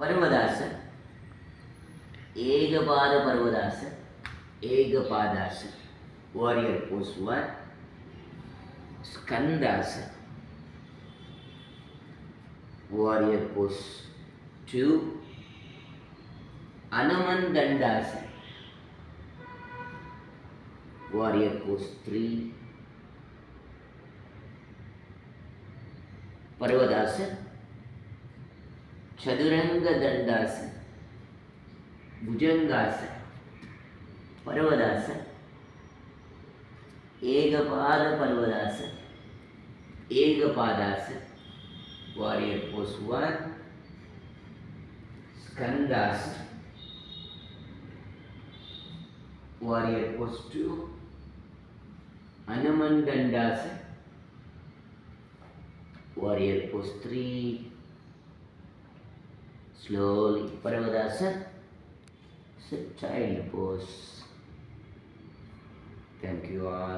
पर्वदासन, एकपाद पर्वदासन, एकपादासन, warrior pose 1, skandhasan, warrior pose 2, Hanuman Dandasan, warrior pose 3, पर्वदासन, Chaturanga Dandasana, bhujangasana, पर्वदासन, एकपाद पर्वदासन, एकपादासन, warrior pose 1, skandhasan, warrior pose 2, Hanuman Dandasan, warrior pose 3, slowly Parvadasan, child pose. Thank you all.